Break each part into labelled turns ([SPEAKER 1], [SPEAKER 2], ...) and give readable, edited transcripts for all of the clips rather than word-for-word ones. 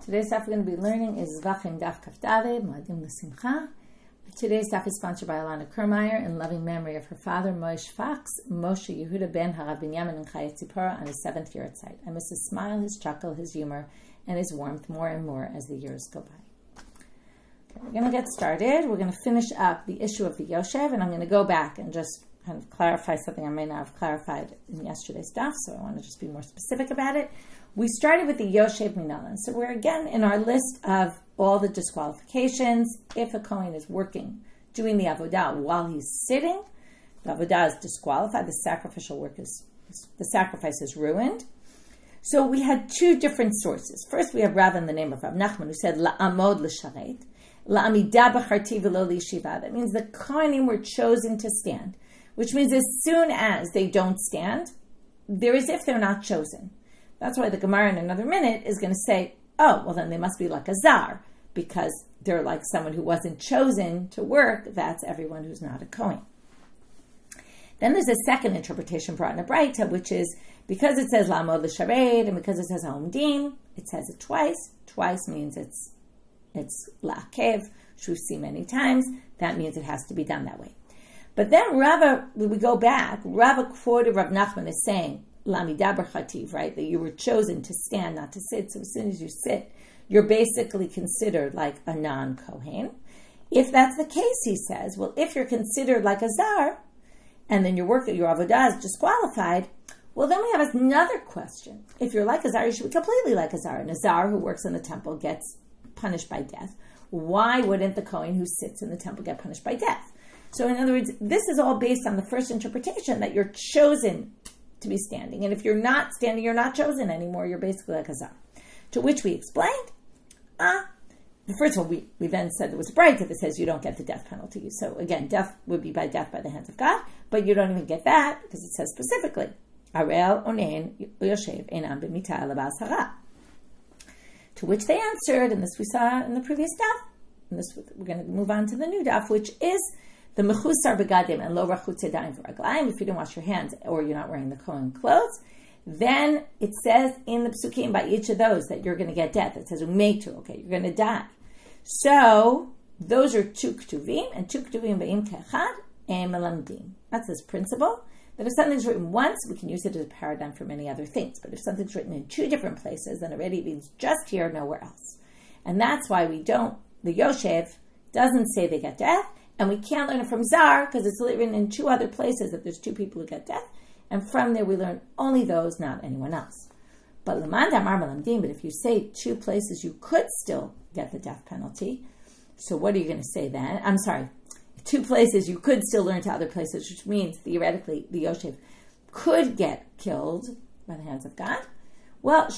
[SPEAKER 1] Today's daf we're going to be learning is Zevachim daf Kaf Daled, Moadim L'Simcha. Today's daf is sponsored by Alana Kermeyer in loving memory of her father, Moshe Fox, Moshe Yehuda ben Harav Binyamin and Chayat Tzipora on his 7th year at site. I miss his smile, his chuckle, his humor, and his warmth more and more as the years go by. Okay, we're going to get started. We're going to finish up the issue of the Yoshev, and I'm going to go back and just kind of clarify something I may not have clarified in yesterday's daf, so I want to just be more specific about it. We started with the Yoshev Minalan. So we're again in our list of all the disqualifications. If a kohen is working, doing the avodah while he's sitting, the avodah is disqualified. The sacrificial work the sacrifice is ruined. So we had two different sources. First, we have Rav in the name of Rav Nachman who said la'amod l'sharet, la'amida b'charti v'lo l'yeshiva. That means the kohanim were chosen to stand, which means as soon as they don't stand, they're as if they're not chosen. That's why the Gemara in another minute is going to say, oh, well then they must be like a zar, because they're like someone who wasn't chosen to work. That's everyone who's not a kohen. Then there's a second interpretation brought in a braita, which is because it says la'amod l'shared and because it says ha'omdim, it says it twice. Twice means it's la'akev, which we've seen many times. That means it has to be done that way. But then when we go back, Rava quoted Rav Nachman as saying, Lamida b'chativ, right? That you were chosen to stand, not to sit. So as soon as you sit, you're basically considered like a non-kohen. If that's the case, he says, well, if you're considered like a zar, and then your work, your avodah is disqualified, well, then we have another question. If you're like a zar, you should be completely like a zar. And a zar who works in the temple gets punished by death. Why wouldn't the kohen who sits in the temple get punished by death? So in other words, this is all based on the first interpretation that you're chosen to be standing. And if you're not standing, you're not chosen anymore. You're basically like a zar. To which we explained, first of all, we then said there was a braita that says you don't get the death penalty. So again, death would be by death by the hands of God, but you don't even get that because it says specifically, Arel onein yoshev einam b'mita elabas hara. To which they answered, and this we saw in the previous daf, and this we're going to move on to the new daf, which is the mechusar begadim and lo rachutz yadayim v'raglayim. If you don't wash your hands or you're not wearing the kohen clothes, then it says in the psukim by each of those that you're going to get death. It says umetu, okay, you're going to die. So those are two ktuvim, and two ktuvim ba'im kechad and melamdim. That's this principle that if something's written once, we can use it as a paradigm for many other things. But if something's written in two different places, then already it means just here, nowhere else. And that's why the Yoshev doesn't say they get death. And we can't learn it from Zar because it's written in two other places that there's two people who get death. And from there we learn only those, not anyone else. But if you say two places you could still get the death penalty, so what are you going to say then? I'm sorry, two places you could still learn to other places, which means theoretically the Yoshev could get killed by the hands of God. Well, but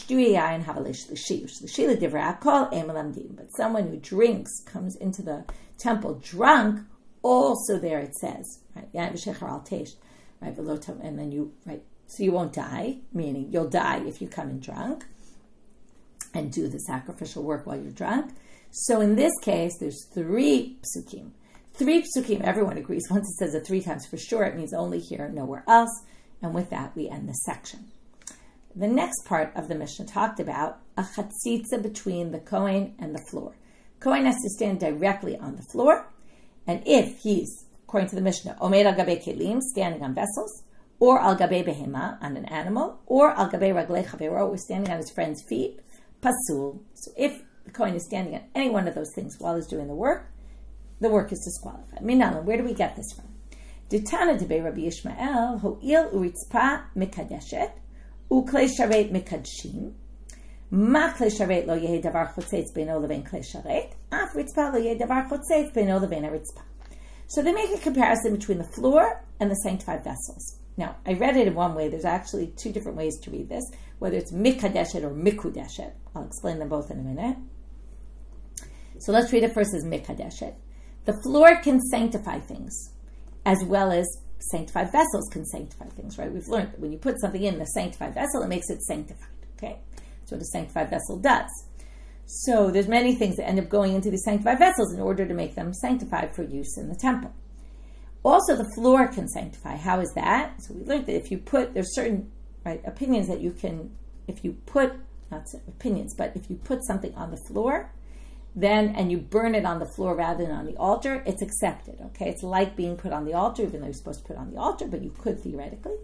[SPEAKER 1] someone who drinks, comes into the temple drunk, also there it says, right? And then so you won't die, meaning you'll die if you come in drunk and do the sacrificial work while you're drunk. So in this case, there's three psukim. Everyone agrees. Once it says it 3 times for sure, it means only here, nowhere else. And with that, we end this section. The next part of the Mishna talked about a chatzitza between the kohen and the floor. Kohen has to stand directly on the floor, and if he's, according to the Mishnah, omer al gabe kelim, standing on vessels, or al gabe behema, on an animal, or al gabe raglei chavero, or standing on his friend's feet, pasul. So if the kohen is standing on any one of those things while he's doing the work is disqualified. Minalan, where do we get this from? Ditana debe Rabbi Yishmael, ho'il uritzpa mikadeshet, u'klei sharet mikadshim, ma klei sharet lo yehi davar chotzetz beino levein klei sharet, af ritzpa lo yehi davar chotzetz beino levein ritzpa. So they make a comparison between the floor and the sanctified vessels. Now, I read it in one way. There's actually 2 different ways to read this, whether it's mikadeshet or mikudeshet. I'll explain them both in a minute. So let's read it first as mikadeshet. The floor can sanctify things, as well as sanctified vessels can sanctify things, right? We've learned that when you put something in the sanctified vessel, it makes it sanctified, okay? That's what a sanctified vessel does. So there's many things that end up going into these sanctified vessels in order to make them sanctified for use in the temple. Also, the floor can sanctify. How is that? So we learned that if you put, there's certain opinions that you can, if you put not opinions, but if you put something on the floor, and you burn it on the floor rather than on the altar, it's accepted, okay? It's like being put on the altar, even though you're supposed to put it on the altar, but you could theoretically.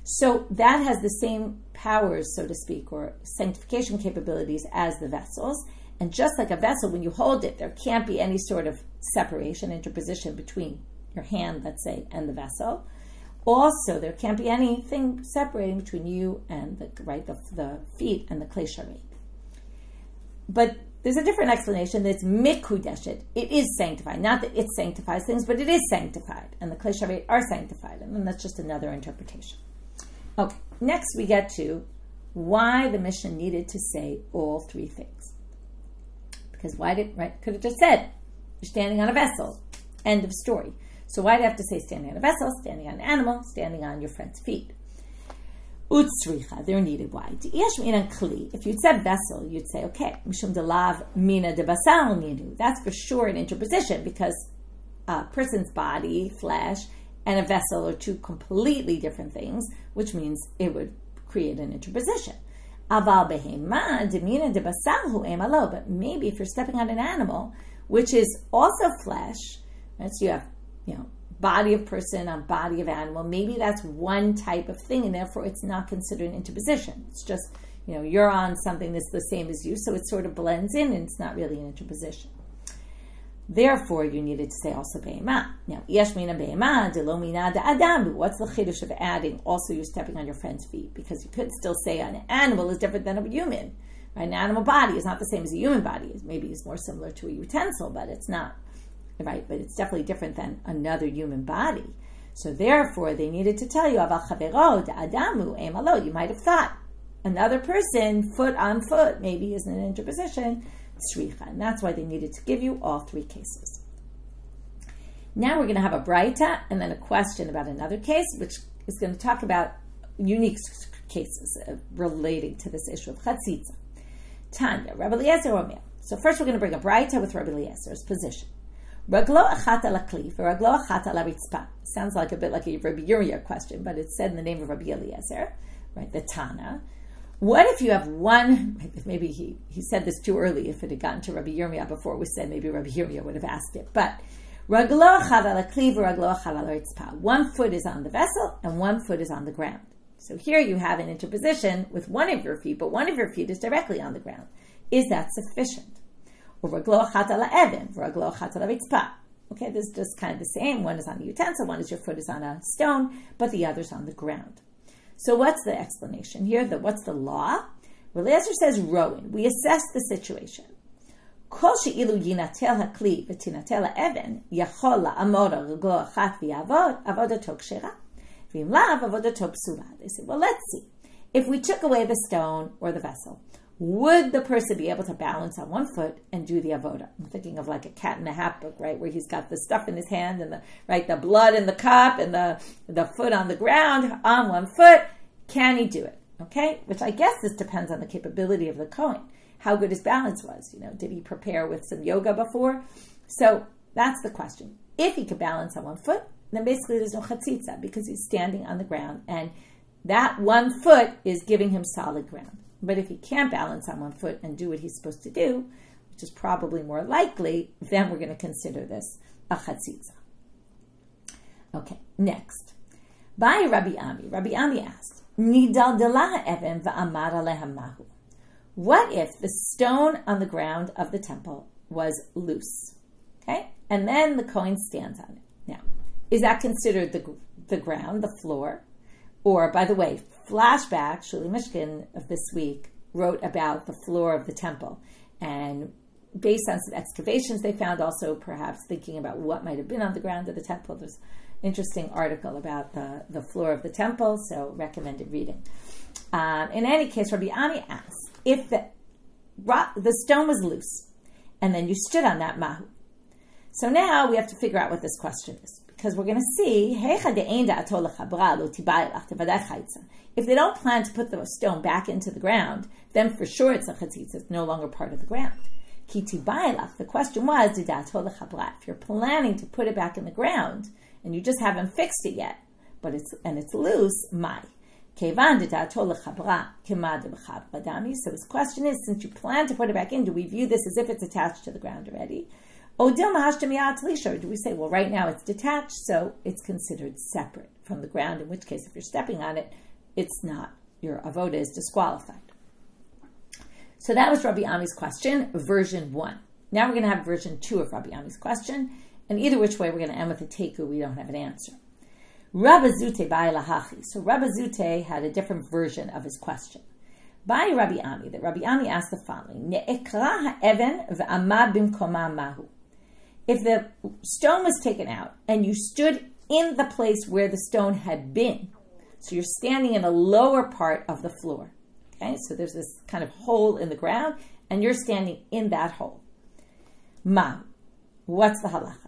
[SPEAKER 1] So that has the same powers, so to speak, or sanctification capabilities as the vessels. And just like a vessel, when you hold it, there can't be any sort of separation, interposition between your hand, let's say, and the vessel. Also, there can't be anything separating between you and the feet and the klei sharet. But there's a different explanation that it's mikudeshet. It is sanctified. Not that it sanctifies things, but it is sanctified. And the klei sharet are sanctified. And then that's just another interpretation. Okay, next we get to why the Mishna needed to say all three things. Because could have just said, you're standing on a vessel. End of story. So why do you have to say standing on a vessel, standing on an animal, standing on your friend's feet? Utsricha, they're needed. Why? If you'd said vessel, you'd say, okay, mishum delav mina de basal ninu. That's for sure an interposition, because a person's body, flesh, and a vessel are two completely different things, which means it would create an interposition. Aval behema de mina de basal hu emalo. But maybe if you're stepping on an animal, which is also flesh, right? So you have, body of person on body of animal. Maybe that's one type of thing, and therefore it's not considered an interposition. It's just, you're on something that's the same as you, so it sort of blends in, and it's not really an interposition. Therefore, you needed to say also be'ema. Now, yesh mina be'ema de lo mina de adam. What's the chiddush of adding also you're stepping on your friend's feet? Because you could still say an animal is different than a human. Right? An animal body is not the same as a human body. Maybe it's more similar to a utensil, but it's not. Right, but it's definitely different than another human body. So therefore, they needed to tell you, you might have thought another person, foot on foot, maybe isn't an interposition, and that's why they needed to give you all three cases. Now we're going to have a braita and then a question about another case, which is going to talk about unique cases relating to this issue of chatzitza. Tanya, Rabbi Eliezer Omer. So first we're going to bring a braita with Rabbi Eliezer's position. Raglo achat ala klif, or raglo achat ala ritzpa. Sounds like a bit like a Rabbi Yirmiyah question, but it's said in the name of Rabbi Eliezer, right? The Tana. What if you have one? Maybe he said this too early. If it had gotten to Rabbi Yirmiyah before it was said, maybe Rabbi Yirmiyah would have asked it. But raglo achat ala klif, or raglo achat ala ritzpa. One foot is on the vessel and one foot is on the ground. So here you have an interposition with one of your feet, but one of your feet is directly on the ground. Is that sufficient? Okay, this is just kind of the same. One is on the utensil, one is your foot is on a stone, but the other's on the ground. So what's the explanation here? What's the law? Well, the answer says Rowan. We assess the situation. They say, well, let's see. If we took away the stone or the vessel, would the person be able to balance on one foot and do the avoda? I'm thinking of like a Cat in the Hat book, right, where he's got the stuff in his hand and the blood in the cup and the foot on the ground on one foot. Can he do it? Okay, which I guess this depends on the capability of the kohen, how good his balance was. Did he prepare with some yoga before? So that's the question. If he could balance on one foot, then basically there's no chatzitza because he's standing on the ground, and that one foot is giving him solid ground. But if he can't balance on one foot and do what he's supposed to do, which is probably more likely, then we're going to consider this a chatzitza. Okay, next. By Rabbi Ami. Rabbi Ami asked, Nidaldalah even va'amar alehem mahu. What if the stone on the ground of the temple was loose? Okay, and then the kohen stands on it. Now, is that considered the ground, the floor? Or, by the way, flashback, Shuli Mishkin of this week wrote about the floor of the temple. And based on some excavations they found, also perhaps thinking about what might have been on the ground of the temple, there's an interesting article about the floor of the temple, so recommended reading. In any case, Rabbi Ami asks, if the stone was loose, and then you stood on that mahu. So now we have to figure out what this question is. Because we're going to see, if they don't plan to put the stone back into the ground, then for sure it's a chatzitza, it's no longer part of the ground. The question was, if you're planning to put it back in the ground, and you just haven't fixed it yet, and it's loose, So his question is, since you plan to put it back in, do we view this as if it's attached to the ground already? Or do we say, well, right now it's detached, so it's considered separate from the ground, in which case, if you're stepping on it, it's not, your avoda is disqualified. So that was Rabbi Ami's question, version 1. Now we're going to have version 2 of Rabbi Ami's question, and either which way, we're going to end with a teku, we don't have an answer. Rabbi Zute bai lahachi. So Rabbi Zute had a different version of his question. By Rabbi Ami, that Rabbi Ami asked the following: Ne'ekra ha'even v'amad bimkoma mahu. If the stone was taken out and you stood in the place where the stone had been, so you're standing in a lower part of the floor. Okay, so there's this kind of hole in the ground, and you're standing in that hole. Mahu. What's the halacha?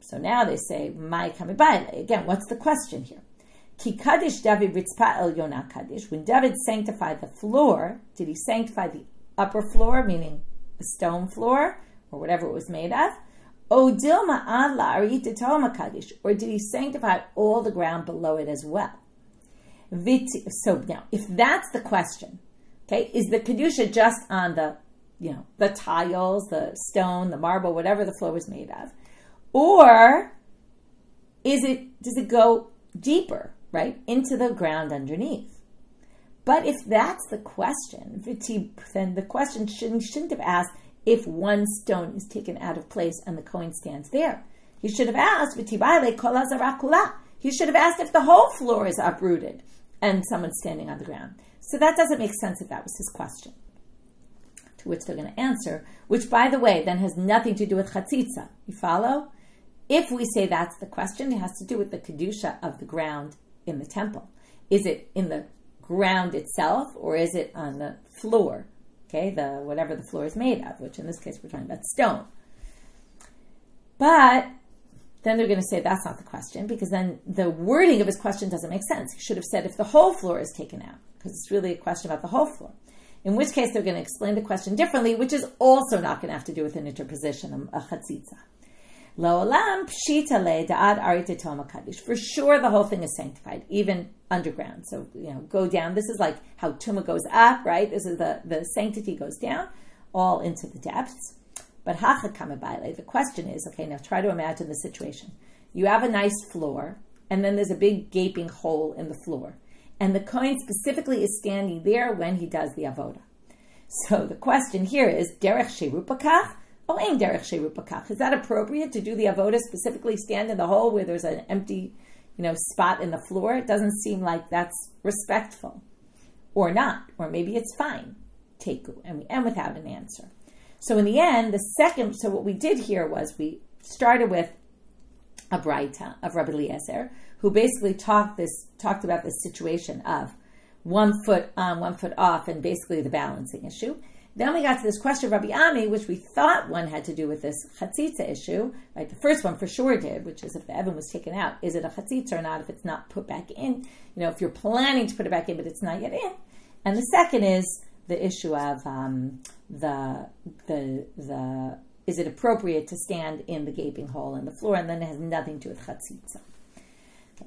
[SPEAKER 1] So now they say, Mai kamibayle. Again, what's the question here? Ki kaddish David ritzpa el yona kaddish. When David sanctified the floor, did he sanctify the upper floor, meaning the stone floor, or whatever it was made of? O dilma ad la'arit etoma kaddish. Or did he sanctify all the ground below it as well? So now, if that's the question, okay, is the kedusha just on the tiles, the stone, the marble, whatever the floor was made of? Or does it go deeper, right, into the ground underneath? But if that's the question, then the question shouldn't have asked if one stone is taken out of place and the kohen stands there. He should have asked, he should have asked if the whole floor is uprooted and someone's standing on the ground. So that doesn't make sense if that was his question. To which they're going to answer, which, by the way, then has nothing to do with chatzitza. You follow? If we say that's the question, it has to do with the kedusha of the ground in the temple. Is it in the ground itself, or is it on the floor? Okay, whatever the floor is made of, which in this case we're talking about stone. But then they're going to say that's not the question, because then the wording of his question doesn't make sense. He should have said if the whole floor is taken out, because it's really a question about the whole floor. In which case they're going to explain the question differently, which is also not going to have to do with an interposition, a chatzitza. La'olam pshita le da'ad arite toma kaddish. For sure, the whole thing is sanctified, even underground. So, go down. This is like how tuma goes up, right? This is the sanctity goes down, all into the depths. But hacha kamabayle, the question is, okay, now try to imagine the situation. You have a nice floor, and then there's a big gaping hole in the floor. And the kohen specifically is standing there when he does the avoda. So the question here is, derech sherupakach? Is that appropriate to do the avoda, specifically stand in the hole where there's an empty, spot in the floor? It doesn't seem like that's respectful, or not, or maybe it's fine. Teku, and we end without an answer. So in the end, so what we did here was we started with a braita of Rabbi Eliezer, who basically talked about this situation of 1 foot on, 1 foot off, and basically the balancing issue. Then we got to this question of Rabbi Ami, which we thought one had to do with this chatzitza issue. Right? The first one for sure did, which is if the oven was taken out, is it a chatzitza or not if it's not put back in? If you're planning to put it back in, but it's not yet in. And the second is the issue of is it appropriate to stand in the gaping hole in the floor? And then it has nothing to do with chatzitza.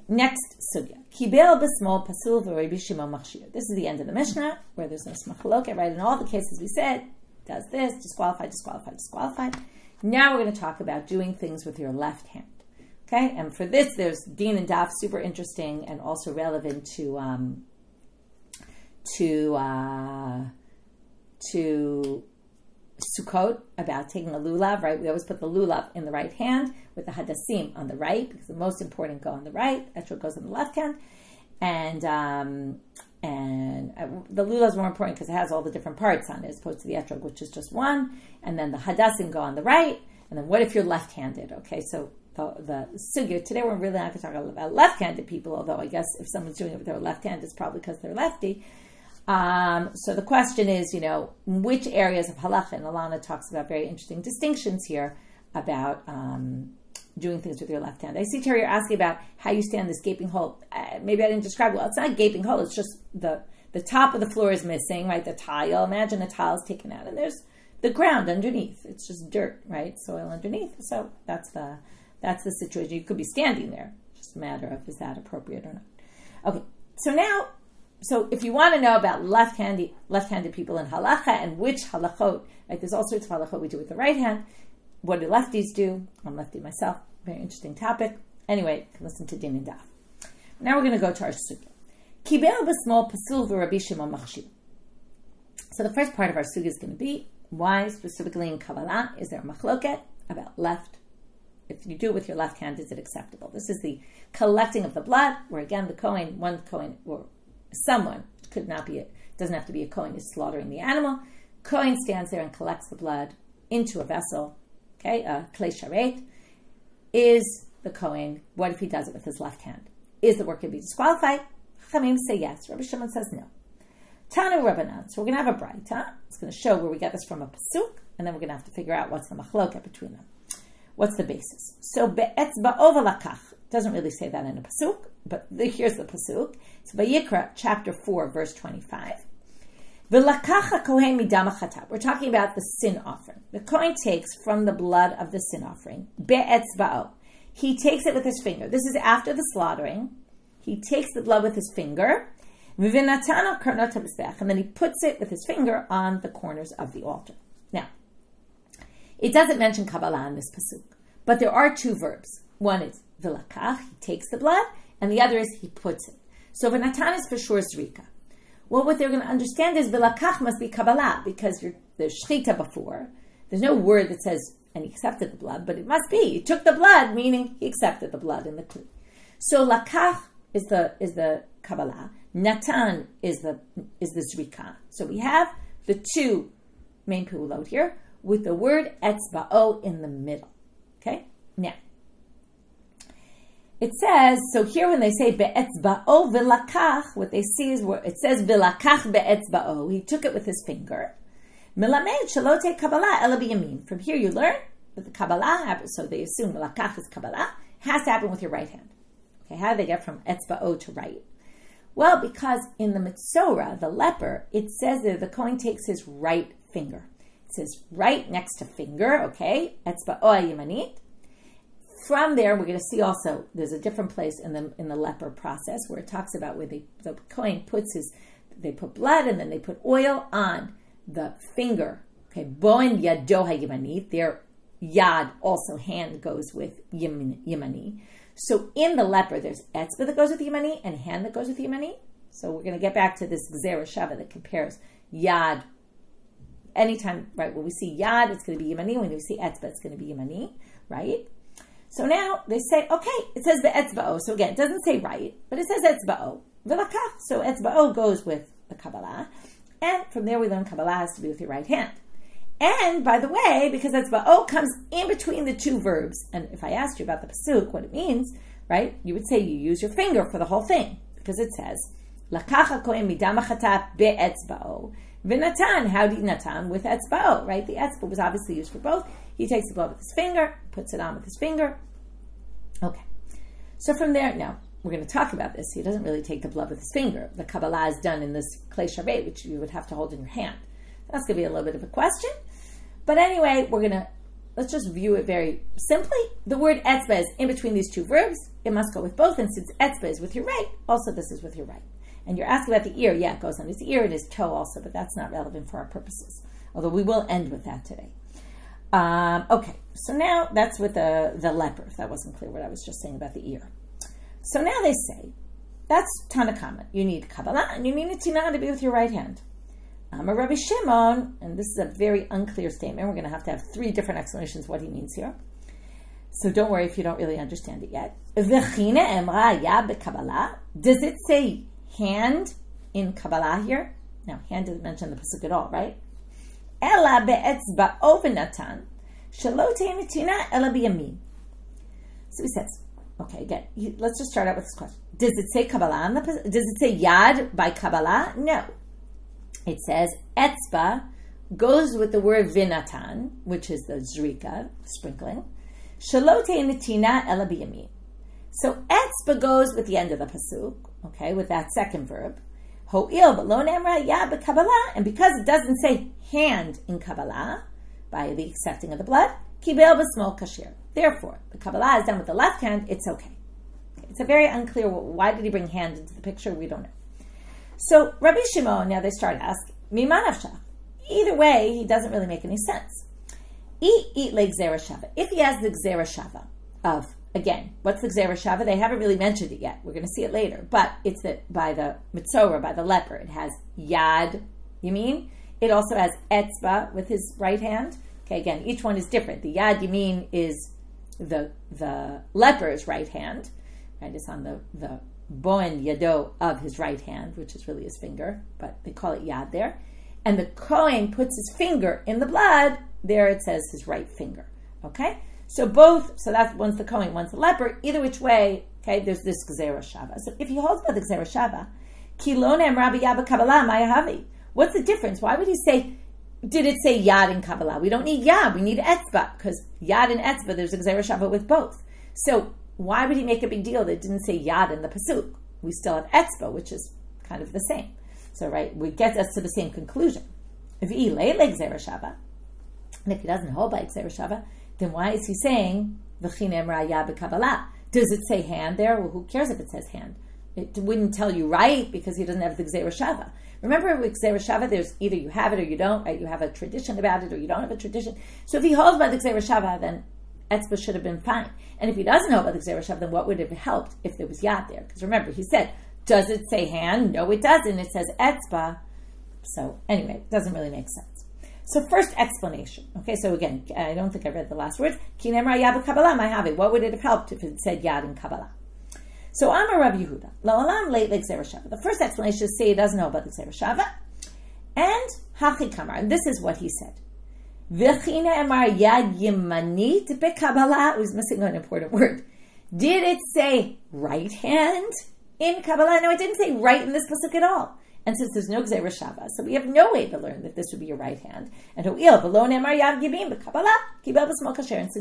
[SPEAKER 1] Next sugya. Kibel b'smol pasul v'Rabbi Shimon machshir. This is the end of the Mishna, where there's no smachloket, right? In all the cases we said, does this, disqualified. Now we're going to talk about doing things with your left hand. Okay? And for this, there's Din and Daf, super interesting and also relevant to Sukkot, about taking a lulav, right? We always put the lulav in the right hand with the hadassim on the right, because the most important go on the right. That's what goes on the left hand. And the lulav is more important because it has all the different parts on it, as opposed to the etrog, which is just one. And then the hadassim go on the right. And then what if you're left-handed? Okay, so the sugya, today we're really not going to talk about left-handed people, although I guess if someone's doing it with their left hand, it's probably because they're lefty. So the question is, which areas of halacha, and Alana talks about very interesting distinctions here about doing things with your left hand. I see, Terry, you're asking about how you stand this gaping hole. Maybe I didn't describe it well. It's not a gaping hole. It's just the top of the floor is missing, right? The tile. Imagine the tile is taken out, and there's the ground underneath. It's just dirt, right? Soil underneath. So that's the situation. You could be standing there. It's just a matter of, is that appropriate or not? Okay. So now So if you want to know about left-handed people in halacha and which halachot, like there's all sorts of halachot we do with the right hand. What do lefties do? I'm lefty myself. Very interesting topic. Anyway, you can listen to Din and Daf. Now we're going to go to our sugya. Kibel b'smol pasul v'Rabbi Shimon machshir. So the first part of our sugya is going to be why specifically in Kabbalah is there a machloket about left? If you do it with your left hand, is it acceptable? This is the collecting of the blood, where again the kohen, one kohen, or someone, could not be, doesn't have to be a kohen, is slaughtering the animal. Kohen stands there and collects the blood into a vessel, okay, a klei sharet. Is the kohen, what if he does it with his left hand? Is the work going to be disqualified? Chachamim say yes. Rabbi Shimon says no. Tanu Rabbanan. So we're going to have a braita. It's going to show where we get this from a pasuk, and then we're going to have to figure out what's the machloket between them. What's the basis? So be'etzba'o v'lakach. Doesn't really say that in a pasuk, but here's the pasuk. It's Vayikra, chapter 4, verse 25. V'lakach kohen midam chatat. We're talking about the sin offering. The kohen takes from the blood of the sin offering. Be'etzba'o. He takes it with his finger. This is after the slaughtering. He takes the blood with his finger. And then he puts it with his finger on the corners of the altar. Now, it doesn't mention Kabbalah in this pasuk, but there are two verbs. One is vilakach, he takes the blood, and the other is he puts it. So v'natan is for sure zrika. Well, what they're going to understand is vilakach must be Kabbalah, because there's shchita before. There's no word that says, and he accepted the blood, but it must be. He took the blood, meaning he accepted the blood in the kli. So lakach is the Kabbalah. Natan is the zrika. So we have the two main pulot here, with the word etzba'o in the middle. Okay? Now, it says, so here when they say be'etzba'o v'lakach, what they see is where it says v'lakach be'etzba'o. He took it with his finger. Melamed shalote Kabbalah ela biyamin. From here you learn that the Kabbalah happens, so they assume v'lakach is Kabbalah, has to happen with your right hand. Okay, how do they get from etzba'o to right? Well, because in the Mitzorah, the leper, it says that the kohen takes his right finger. It says right next to finger, okay? Etzba'o yamanit. From there, we're going to see also, there's a different place in the leper process where it talks about where the kohen they put blood and then they put oil on the finger. Okay, boen yado hayamanit. Their yad, also hand, goes with yamani. So in the leper, there's etzba that goes with yamani and hand that goes with yamani. So we're going to get back to this gzera shava that compares yad. Anytime, right, when we see yad, it's going to be yamani. When we see etzba, it's going to be yamani, right? So now they say, okay, it says the etzba'o. So again, it doesn't say right, but it says etzba'o. V'lakach. So etzba'o goes with the Kabbalah. And from there we learn Kabbalah has to be with your right hand. And by the way, because etzba'o comes in between the two verbs, and if I asked you about the pasuk, what it means, right, you would say you use your finger for the whole thing, because it says, Lakacha kohen midam chatat be'etzba'o. V'natan, how do you natan? With etzba'o, right? The etzba was obviously used for both. He takes the blood with his finger, puts it on with his finger. Okay. So from there, now, we're going to talk about this. He doesn't really take the blood with his finger. The Kabbalah is done in this klei sharet, which you would have to hold in your hand. That's going to be a little bit of a question. But anyway, let's just view it very simply. The word etzba is in between these two verbs. It must go with both. And since etzba is with your right, also this is with your right. And you're asking about the ear. Yeah, it goes on his ear and his toe also, but that's not relevant for our purposes. Although we will end with that today. Okay, so now that's with the leper, if that wasn't clear what I was just saying about the ear. So now they say, that's Tanakama. You need Kabbalah and you need a Tina to be with your right hand. A Rabbi Shimon, and this is a very unclear statement. We're going to have 3 different explanations what he means here. So don't worry if you don't really understand it yet. V'chine emra ya beKabbalah. Does it say hand in Kabbalah here? Now, hand doesn't mention the pasuk at all, right? Ela be'etzba'o v'natan shelo te'eh netina ela biyamin. So he says, okay, again, let's just start out with this question. Does it say Kabbalah? Does it say yad by Kabbalah? No. It says etzba goes with the word v'natan, which is the zrika, sprinkling. Shelo te'eh netina ela biyamin. So etzba goes with the end of the pasuk, okay, with that second verb. Ho'il v'lo ne'emra ya beKabbalah, and because it doesn't say hand in Kabbalah, by the accepting of the blood, kibel b'smol kashir. Therefore, the Kabbalah is done with the left hand, it's okay. It's a very unclear, why did he bring hand into the picture? We don't know. So Rabbi Shimon, now they start asking, Mima nafshach. Either way, he doesn't really make any sense. Eat like Gzera Shava. If he has the Gzera Shava of, again, what's the Gzera Shava? They haven't really mentioned it yet. We're going to see it later. But it's that by the Mitzorah, by the leper, it has Yad, Yamin. It also has Etzba with his right hand. Okay, again, each one is different. The Yad Yamin is the leper's right hand. Right, it's on the Boen Yado of his right hand, which is really his finger, but they call it Yad there. And the kohen puts his finger in the blood. There it says his right finger. Okay? So that's one's the kohen, one's the leper. Either which way, okay, there's this Gzera Shava. So if he holds by the Gzera Shava, Ki lo ne'emra b'yad b'Kabbalah ma'yahavi. What's the difference? Why would he say, did it say Yad in Kabbalah? We don't need Yad, we need Etzba, because Yad and Etzba, there's a Gzera Shava with both. So why would he make a big deal that it didn't say Yad in the Pasuk? We still have Etzba, which is kind of the same. So, right, we get us to the same conclusion. If he lay like Gzera Shava, and if he doesn't hold by Gzera Shava, then why is he saying V'chine emra yad b'Kabbalah? Does it say hand there? Well, who cares if it says hand? It wouldn't tell you right because he doesn't have the Gzera Shava. Remember with Gzera Shava, there's either you have it or you don't, right? You have a tradition about it or you don't have a tradition. So if he holds by the Gzera Shava, then Etzba should have been fine. And if he doesn't hold by the Gzera Shava, then what would have helped if there was Yad there? Because remember, he said, does it say hand? No, it doesn't. It says Etzba. So anyway, it doesn't really make sense. So first explanation. Okay, so again, I don't think I read the last words. Ki nemra yad b'Kabbalah ma'yahavi. What would it have helped if it said Yad in Kabbalah? So Amar Rav Yehuda, La'olam leit le'Gzera Shava. The first explanation is say he doesn't know about the Gzera Shava. And Hachi Kamar, and this is what he said. V'chine emar yad yimanit b'Kabbalah. It was missing an important word. Did it say right hand in Kabbalah? No, it didn't say right in this pasuk at all. And since there's no Gzera Shava, so we have no way to learn that this would be your right hand. And since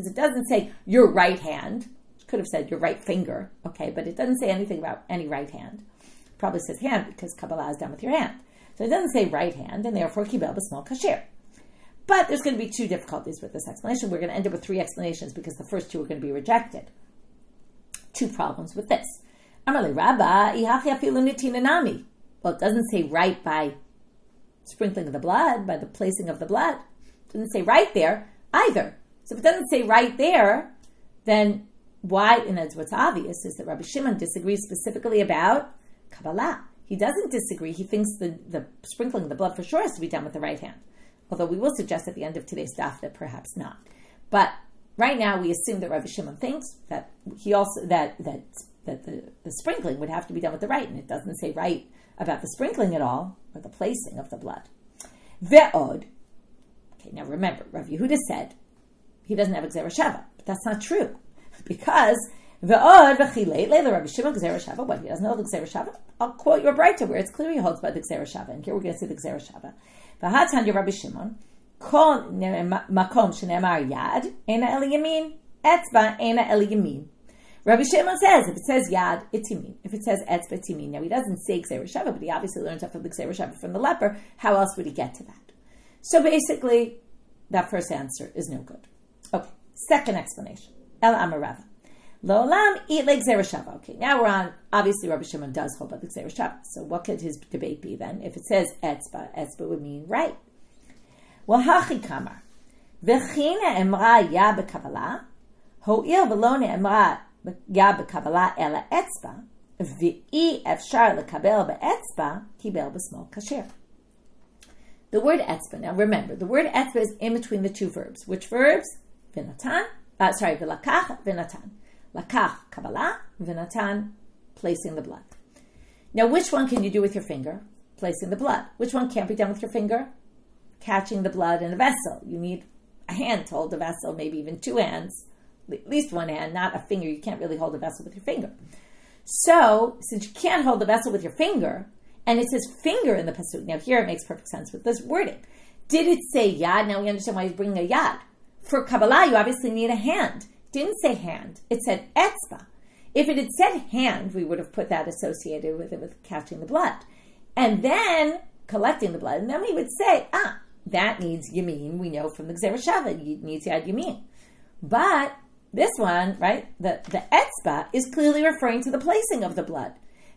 [SPEAKER 1] it doesn't say your right hand, it could have said your right finger, okay, but it doesn't say anything about any right hand. It probably says hand because Kabbalah is done with your hand. So it doesn't say right hand, and therefore kibel b'smol kasher. But there's going to be two difficulties with this explanation. We're going to end up with three explanations because the first two are going to be rejected. Two problems with this. Amale Rabba, ihachi afilu nitinanami. Well, it doesn't say right by sprinkling of the blood, by the placing of the blood. It doesn't say right there either. So if it doesn't say right there, then why, and that's what's obvious, is that Rabbi Shimon disagrees specifically about Kabbalah. He doesn't disagree. He thinks the sprinkling of the blood for sure has to be done with the right hand. Although we will suggest at the end of today's daf that perhaps not. But right now we assume that Rabbi Shimon thinks that he also that the sprinkling would have to be done with the right, and it doesn't say right about the sprinkling at all, or the placing of the blood. Ve'od. Okay, now remember, Rav Yehuda said he doesn't have a Gzera Shava, but that's not true. Because ve'od v'chilei le'le Rabbi Shimon Gzera Shava. What, he doesn't know the Gzera Shava? I'll quote your braita where it's clear he holds by the Gzera Shava, and here we're going to see the Gzera Shava. V'hatan Rabbi Shimon, kol makom shenemar yad, ena el yamin, etzba, ena el yamin. Rabbi Shimon says, if it says Yad, it's Yamin. If it says Etzba, it's Yamin. Now, he doesn't say Gzera Shava, but he obviously learns that from the Gzera Shava from the leper. How else would he get to that? So basically, that first answer is no good. Okay, second explanation. El Amarava. Lo'olam eat like Gzera Shava. Okay, now we're on, obviously Rabbi Shimon does hold by the Gzera Shava. So what could his debate be then? If it says Etzba, Etzba would mean right. Well, Hachi Kamar. V'chine emra ya b'Kabbalah, ho'ir v'lo ne'emra Yad b'Kabbalah ela etzba, v'i efshar lekabel be'etzba, kibel b'smol kasher. The word etzba, now remember, the word etzba is in between the two verbs. Which verbs? V'lakach, v'natan. Lakach, Kabbalah, v'natan, placing the blood. Now, which one can you do with your finger? Placing the blood. Which one can't be done with your finger? Catching the blood in a vessel. You need a hand to hold the vessel, maybe even two hands. At least one hand, not a finger. You can't really hold a vessel with your finger. So, since you can't hold the vessel with your finger, and it says finger in the pasuk, now here it makes perfect sense with this wording. Did it say yad? Now we understand why he's bringing a yad. For Kabbalah, you obviously need a hand. It didn't say hand. It said etzba. If it had said hand, we would have put that associated with it, with catching the blood. And then collecting the blood. And then we would say, that needs yamin. We know from the Gzera Shava, it needs yad yamin. But this one, right, the etzba is clearly referring to the placing of the blood.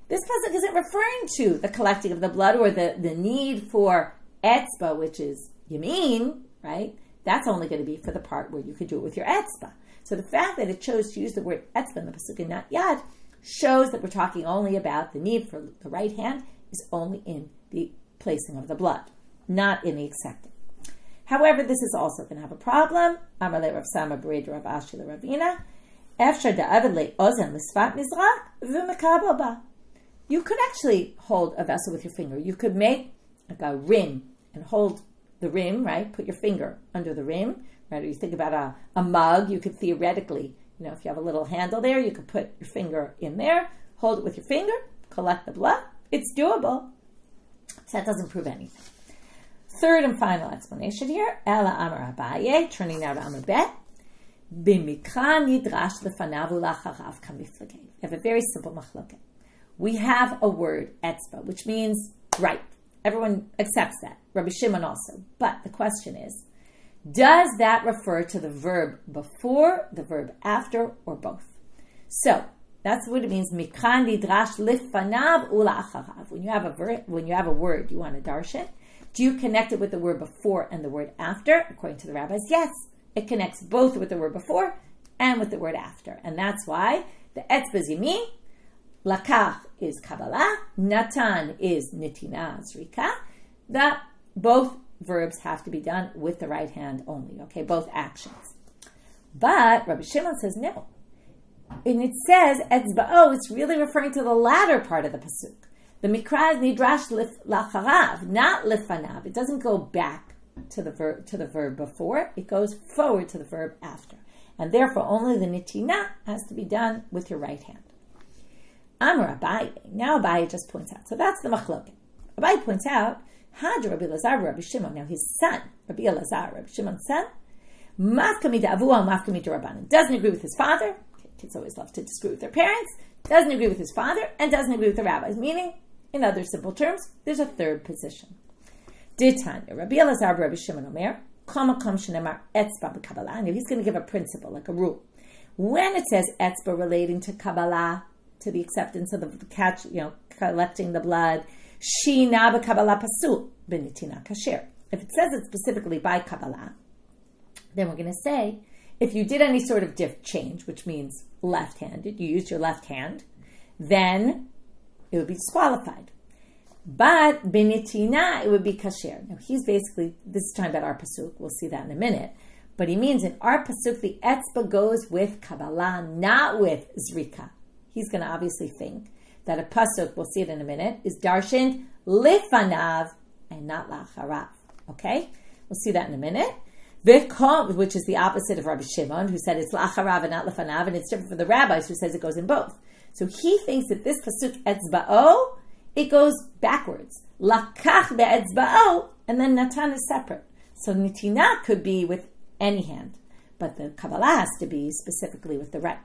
[SPEAKER 1] this pasuk isn't referring to the collecting of the blood or the need for etzba, which is yamin, right? That's only going to be for the part where you could do it with your etzba. So the fact that it chose to use the word etzba in the pasuk and not yad shows that we're talking only about the need for the right hand is only in the placing of the blood, not in the accepting. However, this is also going to have a problem. Amar le Rav Sama b'reid Rav Ashi le Ravina. Efshar da'avad le'ozen l'sfat mizrach v'mekabel ba. You could actually hold a vessel with your finger. You could make like a rim and hold the rim, right? Put your finger under the rim, right? Or you think about a mug, you could theoretically, if you have a little handle there, you could put your finger in there, hold it with your finger, collect the blood. It's doable. So that doesn't prove anything. Third and final explanation here, Ela Amar Abaye, turning now to Amar Bet. B'mikra nidrash lefanav u'lacharav kamiflagei. We have a very simple machloket. We have a word, etzba, which means right. Everyone accepts that. Rabbi Shimon also. But the question is, does that refer to the verb before, the verb after, or both? So that's what it means. Mikra nidrash lefanav u'lacharav. When you have a word, you want to darshan. Do you connect it with the word before and the word after? According to the rabbis, yes. It connects both with the word before and with the word after. And that's why the etzba is yamin, lakach is kabbalah, natan is nitina, zrika. That both verbs have to be done with the right hand only, okay? Both actions. But Rabbi Shimon says no. And it says etzba'o, it's really referring to the latter part of the pasuk. The mikra is nidrash lacharav, not lifanav. It doesn't go back to the verb before. It goes forward to the verb after. And therefore, only the nitina has to be done with your right hand. Amar Abaye. Now Abaye just points out. So that's the machloket. Abaye points out, Had Rabbi Eliezer, Rabbi Shimon. Now his son, Rabbi Eliezer, Rabbi Shimon's son, mafkami da'avua, mafkami d'Rabbanan. Doesn't agree with his father. Kids always love to disagree with their parents. Doesn't agree with his father, and doesn't agree with the rabbis. Meaning, in other simple terms, there's a third position. Ditanya, Rabbi Eliezer, Rabbi Shimon Omer, kama kam shenemar etzba b'Kabbalah. Now he's going to give a principle, like a rule. When it says etzba relating to Kabbalah, to the acceptance of the catch, collecting the blood, shina b'Kabbalah pasul b'nitina kasher. If it says it specifically by Kabbalah, then we're going to say, if you did any sort of change, which means left-handed, you used your left hand, then it would be disqualified. But b'nitina, it would be kasher. Now he's basically, this is talking about our pasuk, we'll see that in a minute, but he means in our pasuk, the etzba goes with Kabbalah, not with zrika. He's going to obviously think that a pasuk, we'll see it in a minute, is darshaned lifanav and not lacharav. Okay? We'll see that in a minute. Which is the opposite of Rabbi Shimon, who said it's lacharav and not lifanav, and it's different for the rabbis who says it goes in both. So he thinks that this pasuk etzba'o, it goes backwards. Lakach be'etzba'o, and then natan is separate. So nitina could be with any hand, but the Kabbalah has to be specifically with the right.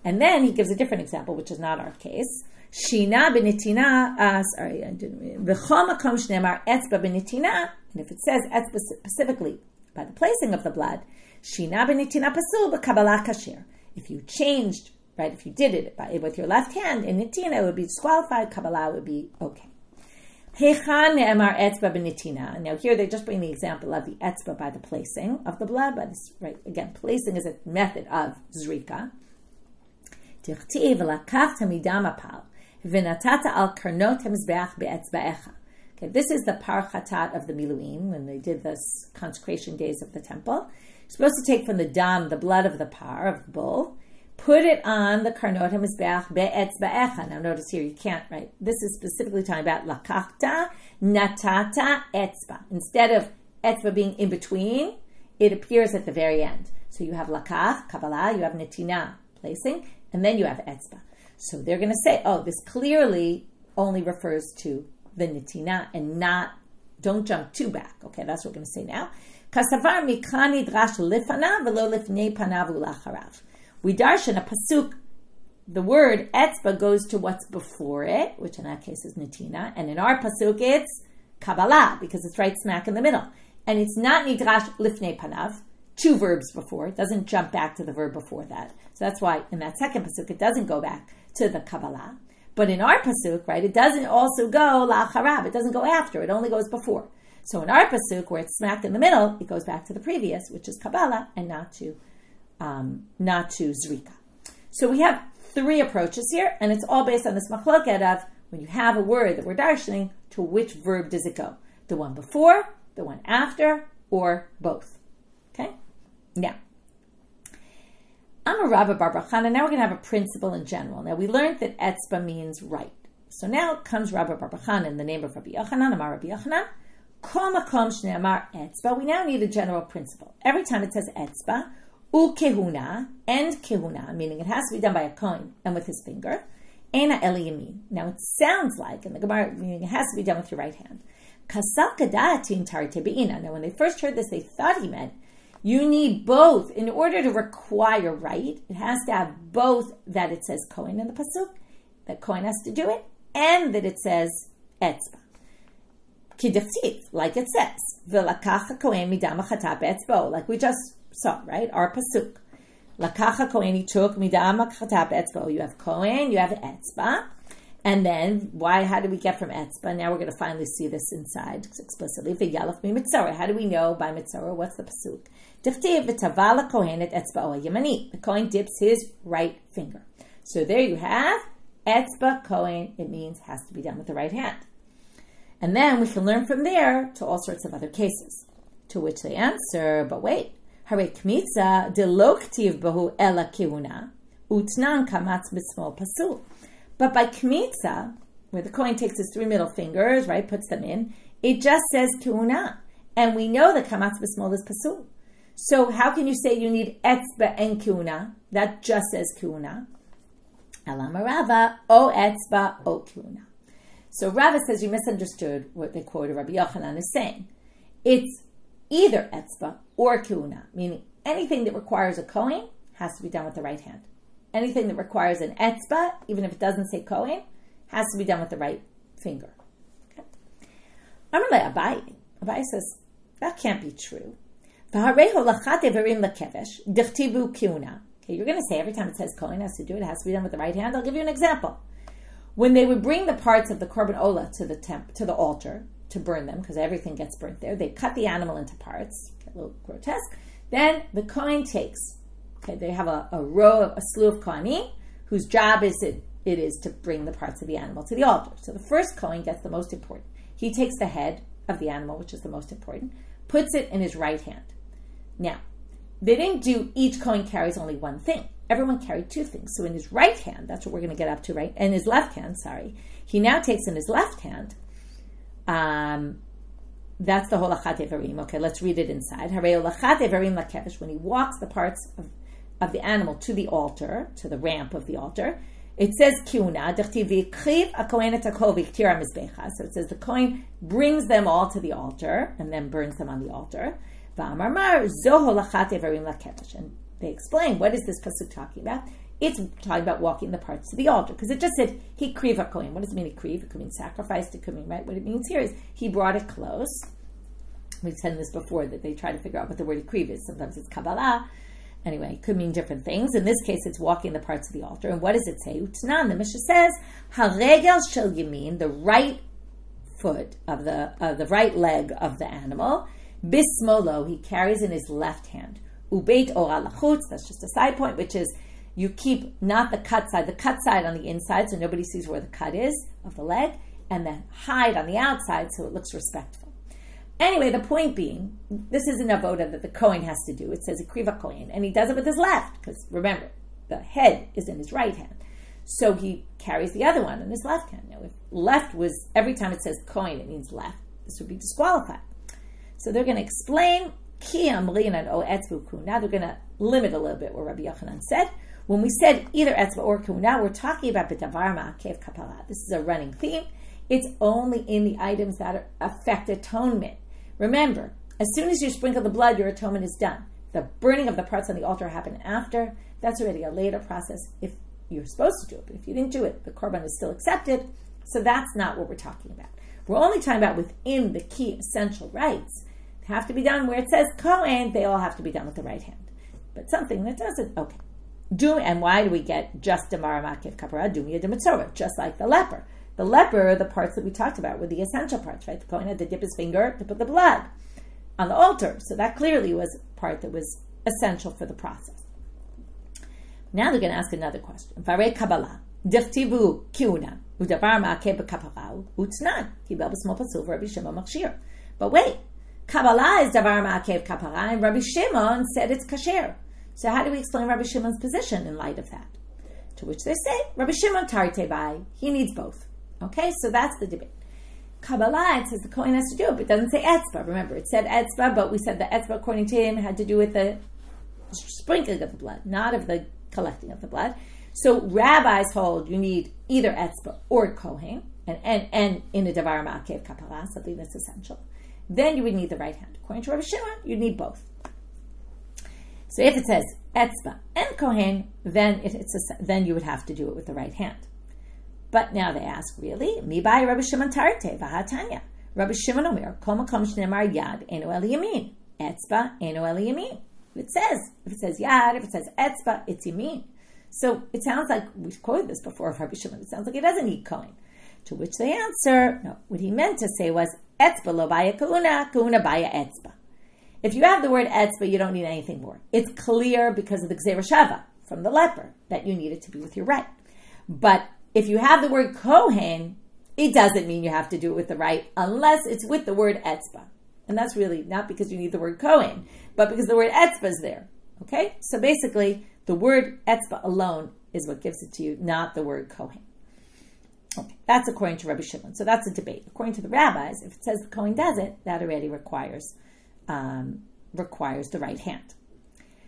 [SPEAKER 1] And then he gives a different example, which is not our case. Shina b'nitina, v'chol makom shneimar etzba b'nitina, and if it says etzba specifically by the placing of the blood, shina b'nitina pasul b'Kabbalah kasher. If you changed, right, if you did it with your left hand, in nitina it would be disqualified, Kabbalah would be okay. Hechan ne'emar etzba b'nitina. Now here they just bring the example of the etzba by the placing of the blood, by this, right, again, placing is a method of zrika. Okay, this is the parchatat of the Miluim, when they did this consecration days of the temple. You're supposed to take from the dam, the blood of the par, of the bull, put it on the karnot hamizbeach be'etzba'echa. Now notice here, you can't, right? This is specifically talking about lakachta, natata, etzba. Instead of etzba being in between, it appears at the very end. So you have lakach, Kabbalah, you have netina, placing, and then you have etzba. So they're going to say, oh, this clearly only refers to the nitina and not, don't jump too back. Okay, that's what we're going to say now. Kasavar mikani drash lifana velo lifnei panav ulacharav. We darshan a pasuk, the word etzba goes to what's before it, which in that case is nitina, and in our pasuk it's Kabbalah, because it's right smack in the middle. And it's not nidrash lifnei panav, two verbs before, it doesn't jump back to the verb before that. So that's why in that second pasuk it doesn't go back to the Kabbalah. But in our pasuk, right, it doesn't also go la'acharab. It doesn't go after. It only goes before. So in our pasuk, where it's smack in the middle, it goes back to the previous, which is Kabbalah, and not to Zrika. So we have 3 approaches here, and it's all based on this machloket of when you have a word that we're darshaning, to which verb does it go? The one before, the one after, or both. Okay? Now, I'm a Rabbi Bar Bar Chana. Now we're going to have a principle in general. Now we learned that etzba means right. So now comes Rabbi Bar Bar Chana in the name of Rabbi Yochanan, Amar Rabbi Yochanan. Kol makom shne'amar etzba. We now need a general principle. Every time it says etzba, ukehuna, and kehuna, meaning it has to be done by a kohen and with his finger, ena el yamin. Now it sounds like, in the Gemara, meaning it has to be done with your right hand. Kasal kadatin tarite be'ina. Now when they first heard this, they thought he meant you need both. In order to require rite, it has to have both that it says kohen in the pasuk, that kohen has to do it, and that it says etzba. Kidiftiv, like it says, v'lakacha kohen midam chata be'etzbo, like we just saw, right? Our pasuk. Lakacha kohen, he took midam chata be'etzbo. You have kohen, you have etzba. And then, how do we get from etzba? Now we're going to finally see this inside explicitly. V'yalach mi mitzorah. How do we know by mitzorah? What's the pasuk? Diftiv v'tavala kohen et etzba'o yamani. The kohen dips his right finger. So there you have etzba kohen. It means has to be done with the right hand. And then we can learn from there to all sorts of other cases. To which they answer, but wait. Hare kmitza de lo ktiv bahu ela kehuna utnan kamatz b'smol pasul. But by kmitza, where the kohen takes his 3 middle fingers, right, puts them in, it just says kehuna. And we know that kamatz b'smol is pasul. So how can you say you need etzba and kehuna? That just says kehuna. Alama Rava, o etzba, o kehuna. So Rava says you misunderstood what they quoted Rabbi Yochanan is saying. It's either etzba or kehuna, meaning anything that requires a kohen has to be done with the right hand. Anything that requires an etzba, even if it doesn't say kohen, has to be done with the right finger. Okay. Amalei Abai. Abai says, that can't be true. Okay, you're going to say every time it says kohen has to do it, has to be done with the right hand. I'll give you an example. When they would bring the parts of the korban olah to the altar to burn them, because everything gets burnt there, they cut the animal into parts, a little grotesque. Then the kohen takes, they have a slew of kohanim whose job it is to bring the parts of the animal to the altar. So the first kohen gets the most important. He takes the head of the animal, which is the most important, puts it in his right hand. Now, they didn't do each kohen carries only one thing. Everyone carried 2 things. So in his right hand, that's what we're going to get up to, right? And his left hand, he now takes in his left hand. That's the whole achat everim. Okay, let's read it inside. When he walks the parts of the animal to the altar, to the ramp of the altar, it says kiuna. So it says the kohen brings them all to the altar and then burns them on the altar. And they explain, what is this pasuk talking about? It's talking about walking the parts to the altar. Because it just said, he kriv kohen. What does it mean, kriv? It could mean sacrificed. It could mean, right? What it means here is, he brought it close. We've said this before, that they try to figure out what the word kriv is. Sometimes it's Kabbalah. Anyway, it could mean different things. In this case, it's walking the parts of the altar. And what does it say? Utnan, the Mishna says, haregel shel yamin, the right foot of the right leg of the animal, bismolo, he carries in his left hand. Ubeit ora lachutz, that's just a side point, which is you keep not the cut side on the inside so nobody sees where the cut is of the leg, and then hide on the outside so it looks respectful. Anyway, the point being, this is an avoda that the kohen has to do. It says a kriva kohen, and he does it with his left, because remember, the head is in his right hand. So he carries the other one in his left hand. Now, if left was, every time it says kohen, it means left, this would be disqualified. So they're going to explain, now they're going to limit a little bit what Rabbi Yochanan said. When we said either etzba or kuna, we're talking about b'davar ma'akev kapara. This is a running theme. It's only in the items that affect atonement. Remember, as soon as you sprinkle the blood, your atonement is done. The burning of the parts on the altar happened after. That's already a later process if you're supposed to do it. But if you didn't do it, the korban is still accepted. So that's not what we're talking about. We're only talking about within the key essential rites. Have to be done where it says kohen, they all have to be done with the right hand. But something that doesn't, okay. And why do we get just Damar Makev Kapara, Dumia de Mitzorah, just like the leper? The leper, the parts that we talked about, were the essential parts, right? The Kohen had to dip his finger to put the blood on the altar. So that clearly was a part that was essential for the process. Now they're going to ask another question. Varei Kabbalah, Diftivu Kiuna, Udavar Ma'akeh B'Kaparau, Utznan, Kibel B'Smol Pasul, Rabbi Shimon Machshir. But wait, Kabbalah is Davar Ma'akeh B'Kapara, and Rabbi Shimon said it's kasher. So how do we explain Rabbi Shimon's position in light of that? To which they say, Rabbi Shimon Tarite Bai, he needs both. Okay, so that's the debate. Kabbalah, it says the kohen has to do it, but it doesn't say etzba. Remember, it said etzba, but we said the etzba, according to him, had to do with the sprinkling of the blood, not of the collecting of the blood. So rabbis hold you need either etzba or kohen, and in a davar ma'akev kapara, something that's essential. Then you would need the right hand. According to Rabbi Shimon, you need both. So if it says etzba and kohen, then then you would have to do it with the right hand. But now they ask, really? Mi bai Rabbi Shimon tarte v'hatanya. Rabbi Shimon omer, kol makom shneimar yad eno el yamin. Etzba eno el yamin. If it says yad, if it says etzba, it's yamin. So it sounds like, we've quoted this before of Rabbi Shimon, it sounds like he doesn't need kohen. To which they answer, no, what he meant to say was, etzba lo baya kahuna, kahuna baya etzba. If you have the word etzba, you don't need anything more. It's clear because of the gzera shava from the leper that you need it to be with your right. But if you have the word kohen, it doesn't mean you have to do it with the right unless it's with the word etzba. And that's really not because you need the word kohen, but because the word etzba is there. Okay? So basically, the word etzba alone is what gives it to you, not the word kohen. Okay, that's according to Rabbi Shimon. So that's a debate. According to the rabbis, if it says the kohen does it, that already requires the right hand.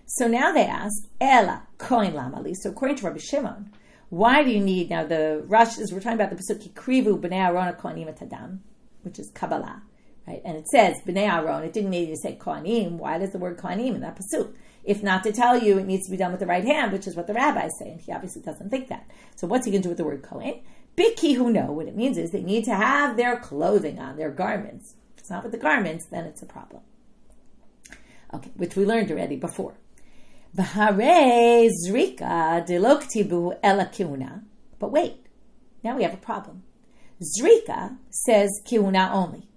[SPEAKER 1] So now they ask, Ela kohen lamali. So according to Rabbi Shimon, why do you need, now the Rush is, we're talking about the Pasuk, Krivu b'nei Aaron kohanim et hadam, which is Kabbalah, right? And it says, b'nei Aaron, it didn't need you to say kohanim. Why does the word kohanim in that Pasuk? If not to tell you, it needs to be done with the right hand, which is what the rabbis say, and he obviously doesn't think that. So what's he going to do with the word kohen? Biki who know, what it means is they need to have their clothing on, their garments. If it's not with the garments, then it's a problem. Okay, which we learned already before. V'harei zrika deloktibu ela kiuna. But wait, now we have a problem. Zrika says kiuna only.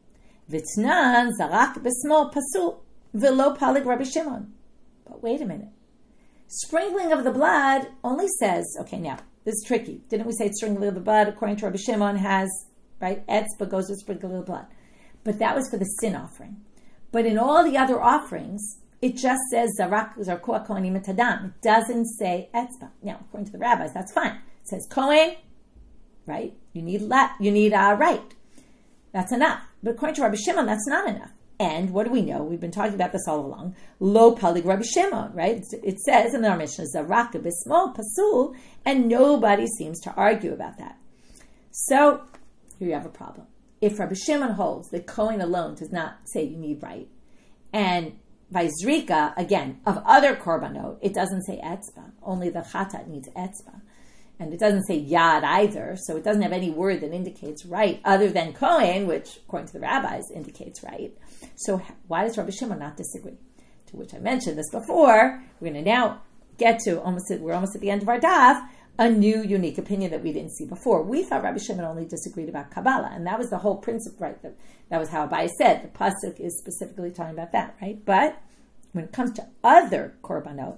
[SPEAKER 1] V'tznan zarak b'smol pasul v'lo palig Rabbi Shimon. But wait a minute. Sprinkling of the blood only says, okay, now, this is tricky. Didn't we say sprinkling of the blood, according to Rabbi Shimon, has, right, etzba goes with sprinkling of the blood. But that was for the sin offering. But in all the other offerings, it just says zarak zarkua kohanim et hadam. It doesn't say etzba. Now, according to the rabbis, that's fine. It says kohen, right? You need right. That's enough. But according to Rabbi Shimon, that's not enough. And what do we know? We've been talking about this all along. Lo palig Rabbi Shimon, right? It says in our Mishna, zarak b'smol pasul, and nobody seems to argue about that. So here you have a problem. If Rabbi Shimon holds that kohen alone does not say you need right, and by zrika, again, of other korbanot, it doesn't say etzba. Only the chatat needs etzba. And it doesn't say yad either, so it doesn't have any word that indicates right, other than kohen, which, according to the rabbis, indicates right. So why does Rabbi Shimon not disagree? To which I mentioned this before. We're going to now get to, we're almost at the end of our daf, a new unique opinion that we didn't see before. We thought Rabbi Shimon only disagreed about Kabbalah, and that was the whole principle, right? That was how Abai said. The pasuk is specifically talking about that, right? But when it comes to other korbanot,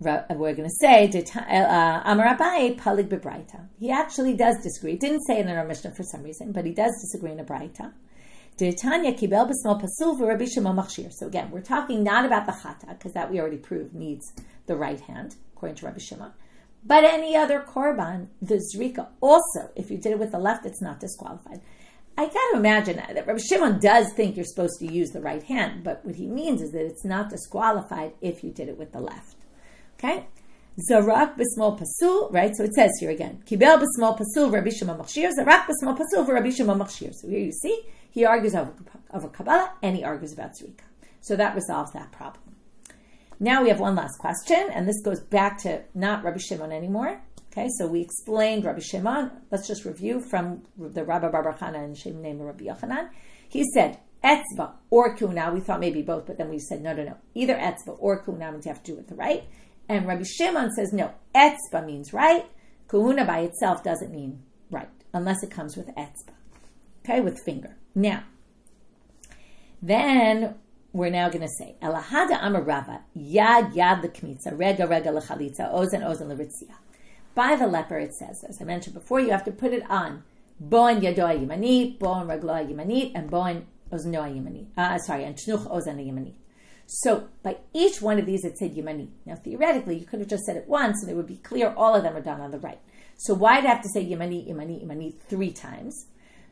[SPEAKER 1] we're going to say, Amar Abai palig bebraita. He actually does disagree. He didn't say it in our Mishnah for some reason, but he does disagree in a braita. So again, we're talking not about the chata, because that we already proved needs the right hand, according to Rabbi Shimon. But any other korban, the zrika also, if you did it with the left, it's not disqualified. I got to imagine that Rabbi Shimon does think you're supposed to use the right hand, but what he means is that it's not disqualified if you did it with the left. Okay? Zarak b'smol pasul, right? So it says here again, Kibel b'smol pasul, Rabbi Shimon machshir, Zarak b'smol pasul, Rabbi Shimon machshir. So here you see, he argues over Kabbalah, and he argues about zrika. So that resolves that problem. Now we have one last question, and this goes back to not Rabbi Shimon anymore. Okay, so we explained Rabbi Shimon. Let's just review from the Rabbi Bar Chana and Shem name Rabbi Yochanan. He said, etzba or kuna. We thought maybe both, but then we said, no. Either etzba or kuna means you have to do it with the right. And Rabbi Shimon says, no, etzba means right. Kahuna by itself doesn't mean right, unless it comes with etzba, okay, with finger. Now, then we're now going to say, Elahada Amar Rava, Yad Yad L'Kmitza, Rega Rega L'Chalitza, Ozen Ozen L'Ritzia. By the leper, it says, as I mentioned before, you have to put it on Boen Yadoa Yimanit, Boen Ragloa Yimanit, and Boen Oznoa Yimanit. And Shnuch Ozen Yimanit. So by each one of these, it said Yimanit. Now, theoretically, you could have just said it once, and it would be clear all of them are done on the right. So why do I have to say Yimanit, Yimanit, Yimanit 3 times?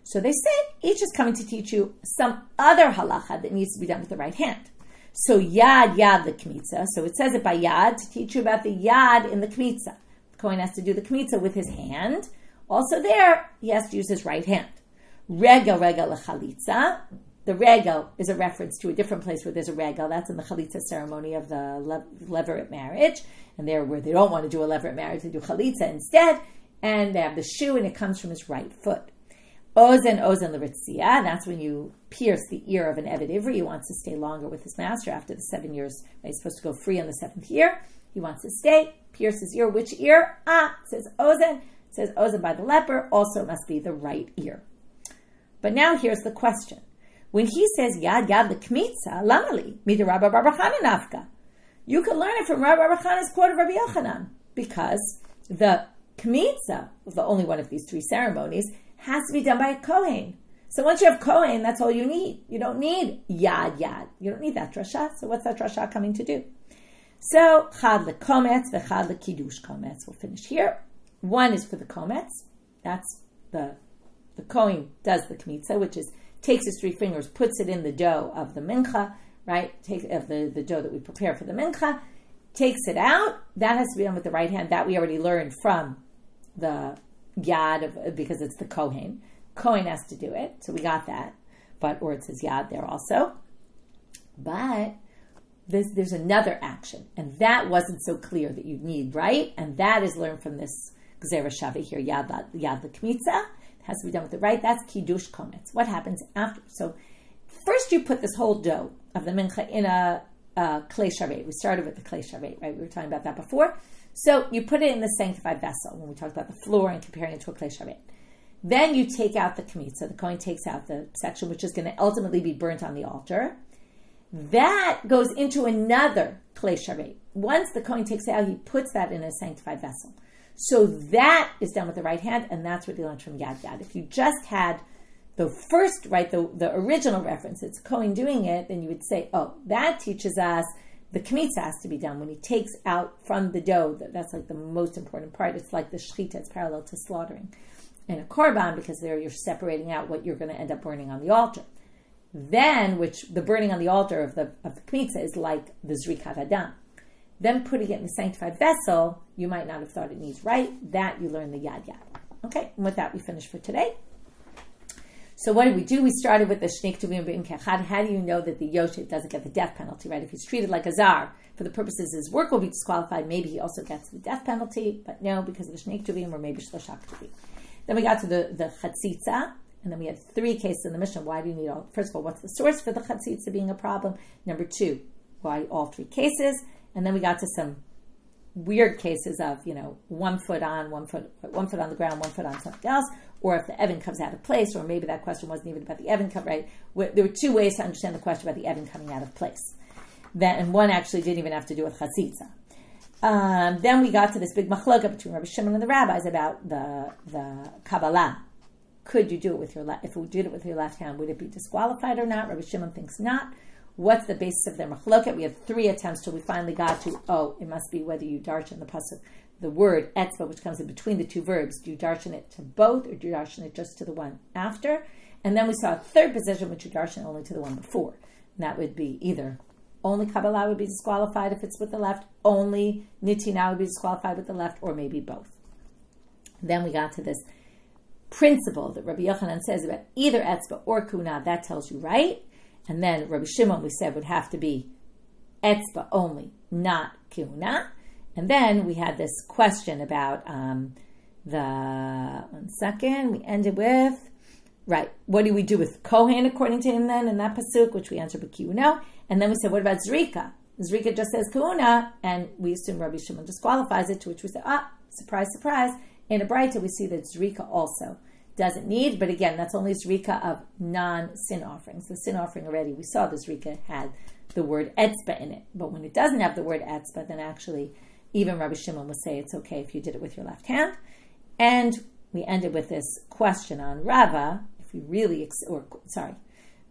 [SPEAKER 1] So they said each is coming to teach you some other halacha that needs to be done with the right hand. So Yad Yad the Kmitza. So it says it by Yad to teach you about the Yad in the Kmitza. The kohen has to do the Kmitza with his hand. Also there, he has to use his right hand. Regel Regel L'Chalitza. The regel is a reference to a different place where there's a regel. That's in the chalitza ceremony of the levirate marriage. And there where they don't want to do a levirate marriage, they do chalitza instead. And they have the shoe, and it comes from his right foot. Ozen Ozen L'Ritzia. That's when you pierce the ear of an Eved Ivri. He wants to stay longer with his master after the 7 years. He's supposed to go free on the 7th year. He wants to stay. Pierce his ear. Which ear? It says Ozen. It says Ozen by the leper. Also, it must be the right ear. But now here's the question. When he says Yad Yad L'Kmitza, Lamali, Mida Rabbi Bar Chanan Nafka. You can learn it from Rabbi Bar Chanan's quote of Rabbi Yochanan, because the Kmitza, the only one of these 3 ceremonies, has to be done by a kohen. So once you have kohen, that's all you need. You don't need Yad Yad. You don't need that drasha. So what's that drasha coming to do? So Chad L'Kometz v'Chad L'Kiddush Kometz. We'll finish here. One is for the Kometz. That's the kohen does the Kmitza, which is takes his 3 fingers, puts it in the dough of the mincha, right? Of the dough that we prepare for the mincha, takes it out. That has to be done with the right hand. That we already learned from the yad, because it's the kohen. Kohen has to do it, so we got that. Or it says yad there also. But there's another action, and that wasn't so clear that you need, right? And that is learned from this Gzera Shavi here, yad l'kmitza. Has to be done with the right. That's kiddush kometz. What happens after? So first you put this whole dough of the mincha in a klei sharet. We started with the klei sharet, right? We were talking about that before. So you put it in the sanctified vessel when we talked about the floor and comparing it to a klei sharet. Then you take out the kmitza. The kohen takes out the section which is going to ultimately be burnt on the altar. That goes into another klei sharet. Once the kohen takes it out, he puts that in a sanctified vessel. So that is done with the right hand, and that's what he learned from Yad Yad. If you just had the first, right, the original reference, it's Kohen doing it, then you would say, oh, that teaches us the kmitza has to be done when he takes out from the dough. That's like the most important part. It's like the shechita. It's parallel to slaughtering. And a korban, because there you're separating out what you're going to end up burning on the altar. Then, which the burning on the altar of the kmitza is like the zrikat hadam. Then putting it in the sanctified vessel, you might not have thought it needs right. That you learn the Yad Yad. Okay, and with that we finish for today. So what did we do? We started with the Shnei Ktuvim B'Im Kechad. How do you know that the Yoshev doesn't get the death penalty, right? If he's treated like a Zar, for the purposes his work will be disqualified, maybe he also gets the death penalty, but no, because of the Shnei Ktuvim, or maybe Shlosha Ktuvim. Then we got to the chatzitza, and then we had 3 cases in the Mishna. Why do you need all? First of all, what's the source for the chatzitza being a problem? Number 2, why all 3 cases? And then we got to some weird cases of, 1 foot on, 1 foot on the ground, 1 foot on something else, or if the Evan comes out of place, or maybe that question wasn't even about the Evan come, right? There were 2 ways to understand the question about the Evan coming out of place. And one actually didn't even have to do with chatzitza. Then we got to this big machloka between Rabbi Shimon and the rabbis about the Kabbalah. Could you do it with your left? If we did it with your left hand, would it be disqualified or not? Rabbi Shimon thinks not. What's the basis of their machloket? We had 3 attempts till we finally got to, it must be whether you darshan the pasuk, the word etzba, which comes in between the 2 verbs. Do you darshan it to both, or do you darshan it just to the one after? And then we saw a 3rd position, which you darshan only to the one before. And that would be either only Kabbalah would be disqualified if it's with the left, only Nitina would be disqualified with the left, or maybe both. Then we got to this principle that Rabbi Yochanan says about either etzba or kuna. That tells you right. And then Rabbi Shimon, we said, would have to be etzba only, not kuna. And then we had this question about we ended with, right, what do we do with kohen according to him then in that pasuk, which we answered with kuna. And then we said, what about zrika? Zrika just says kahuna, and we assume Rabbi Shimon disqualifies it, to which we say, surprise, surprise. In a braita, we see that Zrika also doesn't need, but again, that's only Zrika of non-sin offerings. The sin offering already, we saw the Zrika had the word etzba in it, but when it doesn't have the word etzba, then actually even Rabbi Shimon will say it's okay if you did it with your left hand. And we ended with this question on Rava, if we really,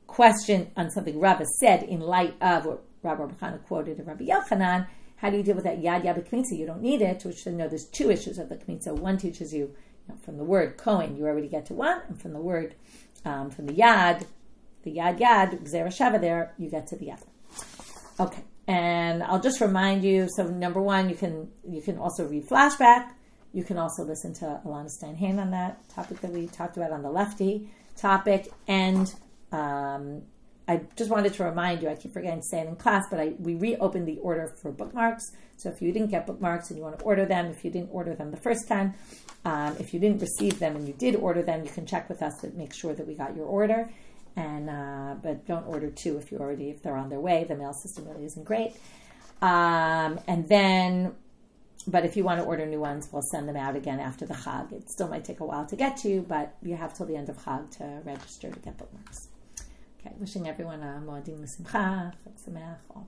[SPEAKER 1] question on something Rava said in light of what Rabbi Eliezer quoted of Rabbi Yochanan. How do you deal with that yad b'kmitza? You don't need it, which there's two issues of the kmitza. One teaches you, from the word kohen, you already get to one, and from the word, from the yad, gzera shava there, you get to the other. Okay, and I'll just remind you, so number one, you can also read flashback. You can also listen to Alana Steinhain on that topic that we talked about on the lefty topic. And I just wanted to remind you, I keep forgetting to say it in class, but we reopened the order for bookmarks. So if you didn't get bookmarks and you want to order them, if you didn't order them the first time, if you didn't receive them and you did order them, you can check with us to make sure that we got your order. And but don't order two if they're on their way. The mail system really isn't great. But if you want to order new ones, we'll send them out again after the Chag. It still might take a while to get to you, but you have till the end of Chag to register to get bookmarks. Okay, wishing everyone a Moadim L'Simcha, Chag Sameach, all.